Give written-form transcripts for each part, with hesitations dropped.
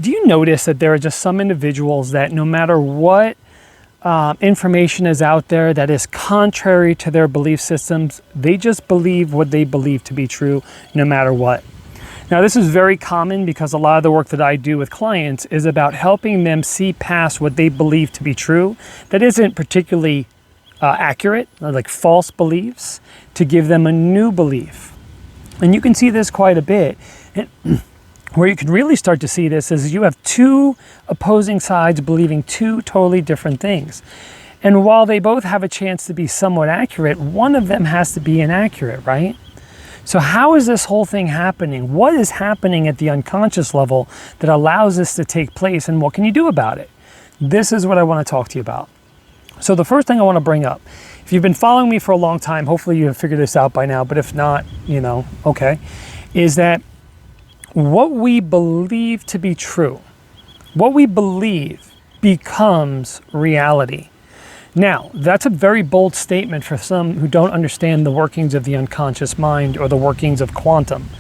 Do you notice that there are just some individuals that no matter what information is out there that is contrary to their belief systems, they just believe what they believe to be true no matter what? Now, this is very common because a lot of the work that I do with clients is about helping them see past what they believe to be true that isn't particularly accurate, like false beliefs, to give them a new belief. And you can see this quite a bit. Where you can really start to see this is you have two opposing sides believing two totally different things. And while they both have a chance to be somewhat accurate, one of them has to be inaccurate, right? So how is this whole thing happening? What is happening at the unconscious level that allows this to take place, and what can you do about it? This is what I want to talk to you about. So the first thing I want to bring up, if you've been following me for a long time, hopefully you have figured this out by now, but if not, okay, is that what we believe to be true, what we believe becomes reality. Now, that's a very bold statement for some who don't understand the workings of the unconscious mind or the workings of quantum.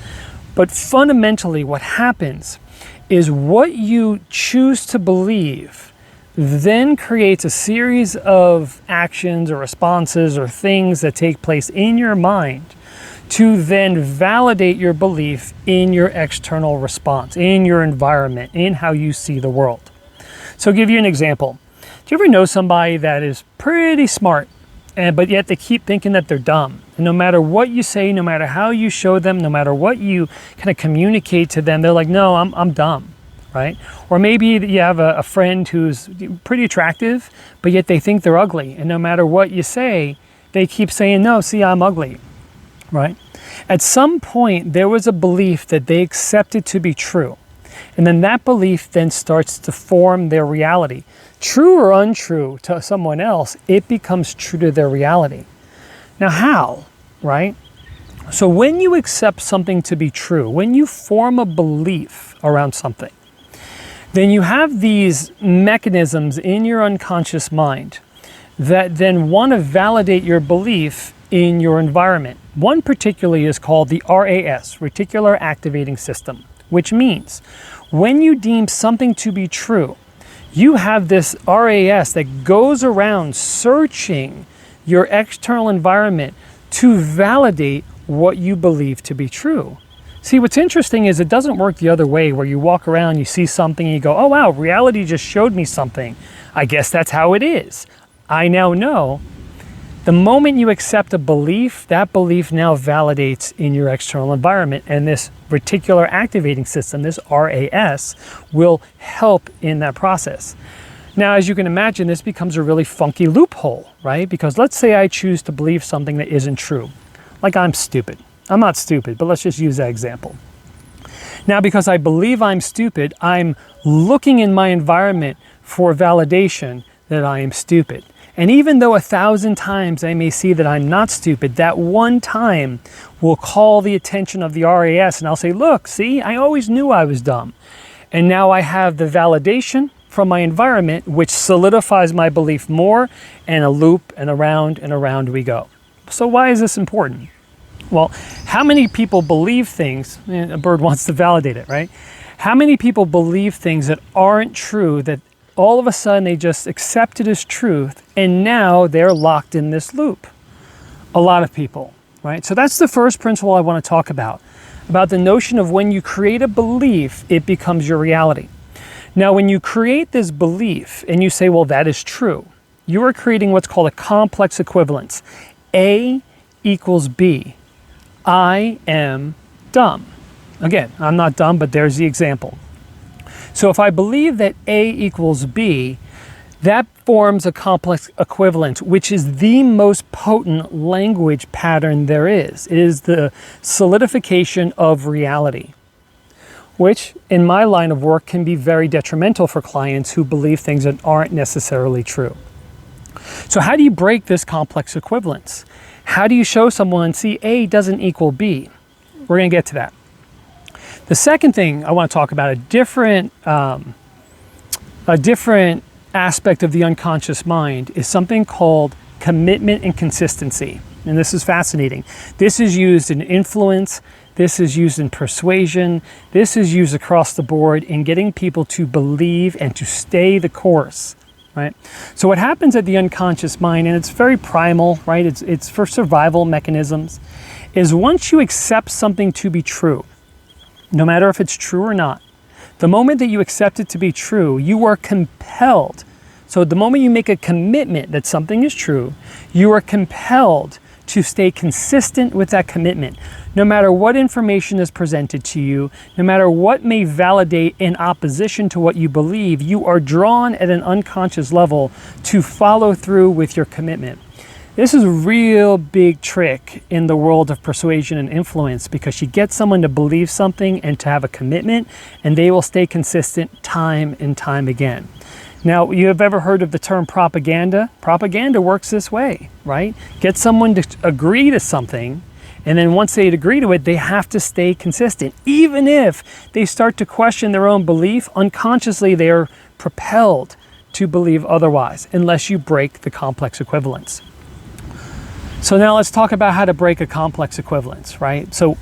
But fundamentally, what happens is what you choose to believe then creates a series of actions or responses or things that take place in your mind to then validate your belief in your external response, in your environment, in how you see the world. So I'll give you an example. Do you ever know somebody that is pretty smart, but yet they keep thinking that they're dumb? And no matter what you say, no matter how you show them, no matter what you kind of communicate to them, they're like, no, I'm dumb, right? Or maybe you have a friend who's pretty attractive, but yet they think they're ugly. And no matter what you say, they keep saying, no, see, I'm ugly. Right? At some point, there was a belief that they accepted to be true. And then that belief then starts to form their reality. True or untrue to someone else, it becomes true to their reality. Now, how? Right? So when you accept something to be true, when you form a belief around something, then you have these mechanisms in your unconscious mind that then want to validate your belief in your environment. One particularly is called the RAS, Reticular Activating System, which means when you deem something to be true, you have this RAS that goes around searching your external environment to validate what you believe to be true. See, what's interesting is it doesn't work the other way where you walk around, you see something, and you go, oh wow, reality just showed me something. I guess that's how it is. I now know. The moment you accept a belief, that belief now validates in your external environment, and this reticular activating system, this RAS, will help in that process. Now, as you can imagine, this becomes a really funky loophole, right? Because let's say I choose to believe something that isn't true, like I'm stupid. I'm not stupid, but let's just use that example. Now, because I believe I'm stupid, I'm looking in my environment for validation that I am stupid. And even though 1,000 times I may see that I'm not stupid, that one time will call the attention of the RAS, and I'll say, look, see, I always knew I was dumb. And now I have the validation from my environment, which solidifies my belief more, and a loop, and around we go. So why is this important? Well, how many people believe things? A bird wants to validate it, right? How many people believe things that aren't true, that all of a sudden they just accept it as truth, and now they're locked in this loop? A lot of people, right? So that's the first principle I want to talk about the notion of when you create a belief, it becomes your reality. Now, when you create this belief and you say, well, that is true, you are creating what's called a complex equivalence. A equals B. I am dumb. Again, I'm not dumb, but there's the example. So if I believe that A equals B, that forms a complex equivalence, which is the most potent language pattern there is. It is the solidification of reality, which in my line of work can be very detrimental for clients who believe things that aren't necessarily true. So how do you break this complex equivalence? How do you show someone, see, A doesn't equal B? We're going to get to that. The second thing I want to talk about, a different aspect of the unconscious mind, is something called commitment and consistency. And this is fascinating. This is used in influence. This is used in persuasion. This is used across the board in getting people to believe and to stay the course, right? So what happens at the unconscious mind, and it's very primal, right? It's for survival mechanisms, is once you accept something to be true, no matter if it's true or not, the moment that you accept it to be true, you are compelled. So the moment you make a commitment that something is true, you are compelled to stay consistent with that commitment. No matter what information is presented to you, no matter what may validate in opposition to what you believe, you are drawn at an unconscious level to follow through with your commitment. This is a real big trick in the world of persuasion and influence, because you get someone to believe something and to have a commitment, and they will stay consistent time and time again. Now, you have ever heard of the term propaganda? Propaganda works this way, right? Get someone to agree to something, and then once they agree to it, they have to stay consistent. Even if they start to question their own belief, unconsciously they are propelled to believe otherwise, unless you break the complex equivalence. So now let's talk about how to break a complex equivalence, right? So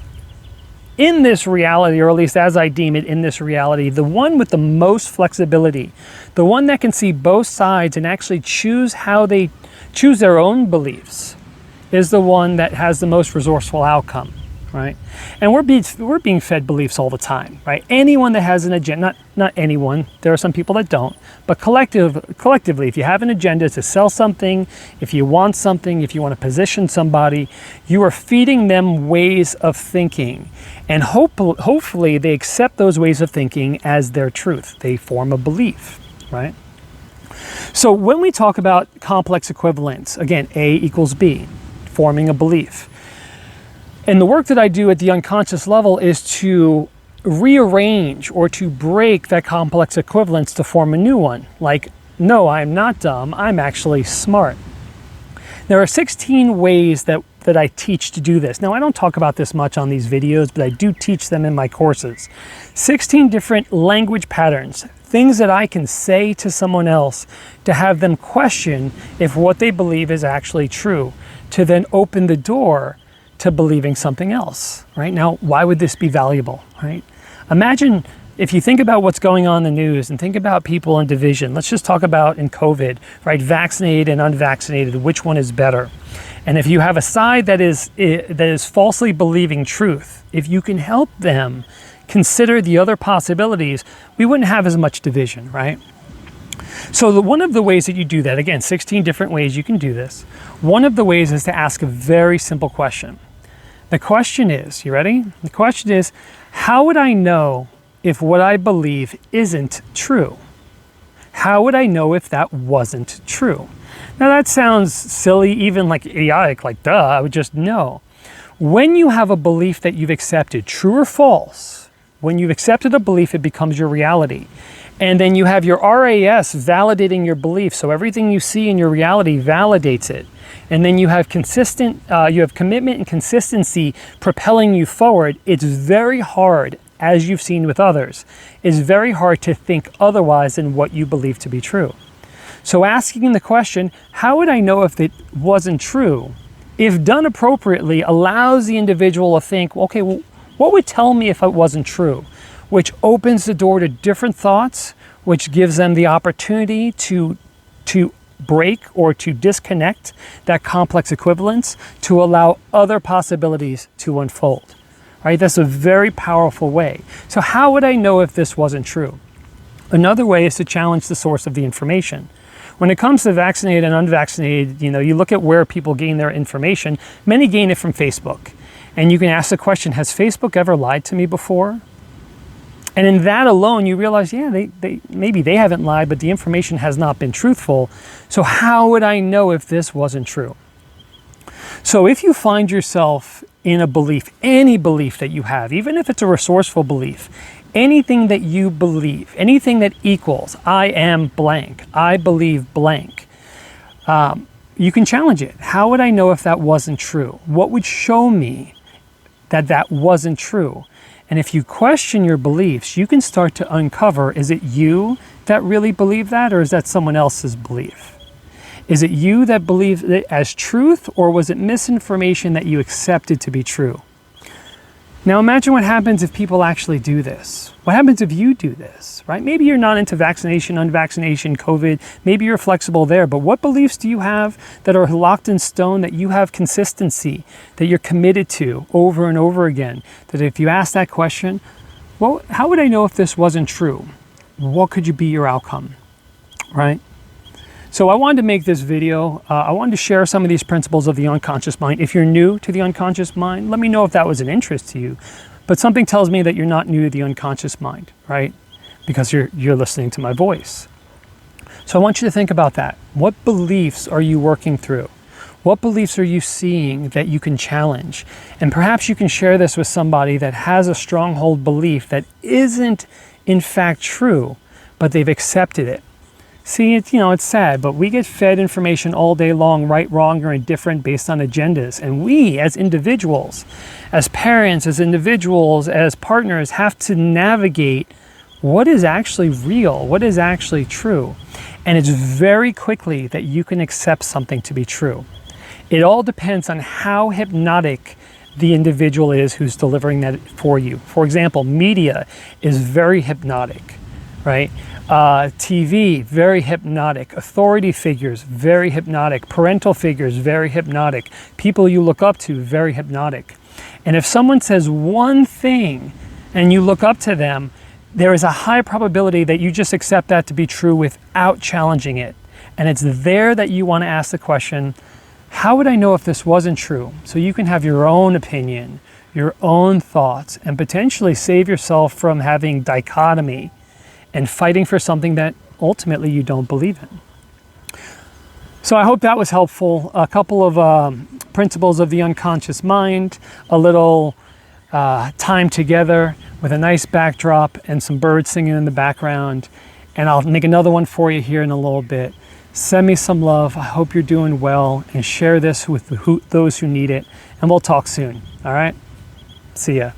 in this reality, or at least as I deem it in this reality, the one with the most flexibility, the one that can see both sides and actually choose how they choose their own beliefs, is the one that has the most resourceful outcome, right? And we're being fed beliefs all the time, right? Anyone that has an agenda, not anyone, there are some people that don't, but collectively, if you have an agenda to sell something, if you want something, if you want to position somebody, you are feeding them ways of thinking. And hopefully they accept those ways of thinking as their truth. They form a belief, right? So when we talk about complex equivalence, again, A equals B, forming a belief. And the work that I do at the unconscious level is to rearrange or to break that complex equivalence to form a new one. Like, no, I'm not dumb, I'm actually smart. There are 16 ways that I teach to do this. Now, I don't talk about this much on these videos, but I do teach them in my courses. 16 different language patterns, things that I can say to someone else to have them question if what they believe is actually true, to then open the door to believing something else, right? Now, why would this be valuable, right? Imagine if you think about what's going on in the news and think about people in division. Let's just talk about in COVID, right? Vaccinated and unvaccinated, which one is better? And if you have a side that is falsely believing truth, if you can help them consider the other possibilities, we wouldn't have as much division, right? So one of the ways that you do that, again, 16 different ways you can do this. One of the ways is to ask a very simple question. The question is, you ready? The question is, how would I know if what I believe isn't true? How would I know if that wasn't true? Now that sounds silly, even like idiotic, like duh, I would just know. When you have a belief that you've accepted, true or false, when you've accepted a belief, it becomes your reality. And then you have your RAS validating your belief. So everything you see in your reality validates it. And then you have you have commitment and consistency propelling you forward. It's very hard, as you've seen with others, it's very hard to think otherwise than what you believe to be true. So asking the question, how would I know if it wasn't true? If done appropriately, allows the individual to think, okay, well, what would tell me if it wasn't true? Which opens the door to different thoughts, which gives them the opportunity to break or to disconnect that complex equivalence to allow other possibilities to unfold. Right? That's a very powerful way. So how would I know if this wasn't true? Another way is to challenge the source of the information. When it comes to vaccinated and unvaccinated, you look at where people gain their information. Many gain it from Facebook. And you can ask the question, has Facebook ever lied to me before? And in that alone, you realize, yeah, maybe they haven't lied, but the information has not been truthful. So how would I know if this wasn't true? So if you find yourself in a belief, any belief that you have, even if it's a resourceful belief, anything that you believe, anything that equals, I am blank, I believe blank, you can challenge it. How would I know if that wasn't true? What would show me that that wasn't true? And if you question your beliefs, you can start to uncover, is it you that really believe that, or is that someone else's belief? Is it you that believed it as truth, or was it misinformation that you accepted to be true? Now imagine what happens if people actually do this. What happens if you do this, right? Maybe you're not into vaccination, unvaccination, COVID. Maybe you're flexible there, but what beliefs do you have that are locked in stone, that you have consistency, that you're committed to over and over again? That if you ask that question, well, how would I know if this wasn't true? What could be your outcome, right? So I wanted to make this video. I wanted to share some of these principles of the unconscious mind. If you're new to the unconscious mind, let me know if that was an interest to you. But something tells me that you're not new to the unconscious mind, right? Because you're listening to my voice. So I want you to think about that. What beliefs are you working through? What beliefs are you seeing that you can challenge? And perhaps you can share this with somebody that has a stronghold belief that isn't in fact true, but they've accepted it. See, it's sad, but we get fed information all day long, right, wrong, or indifferent based on agendas. And we, as individuals, as parents, as individuals, as partners, have to navigate what is actually real, what is actually true. And it's very quickly that you can accept something to be true. It all depends on how hypnotic the individual is who's delivering that for you. For example, media is very hypnotic, right? TV, very hypnotic. Authority figures, very hypnotic. Parental figures, very hypnotic. People you look up to, very hypnotic. And if someone says one thing and you look up to them, there is a high probability that you just accept that to be true without challenging it. And it's there that you want to ask the question, how would I know if this wasn't true? So you can have your own opinion, your own thoughts, and potentially save yourself from having dichotomy and fighting for something that ultimately you don't believe in. So I hope that was helpful. A couple of principles of the unconscious mind, a little time together with a nice backdrop and some birds singing in the background. And I'll make another one for you here in a little bit. Send me some love. I hope you're doing well, and share this with those who need it. And we'll talk soon. All right? See ya.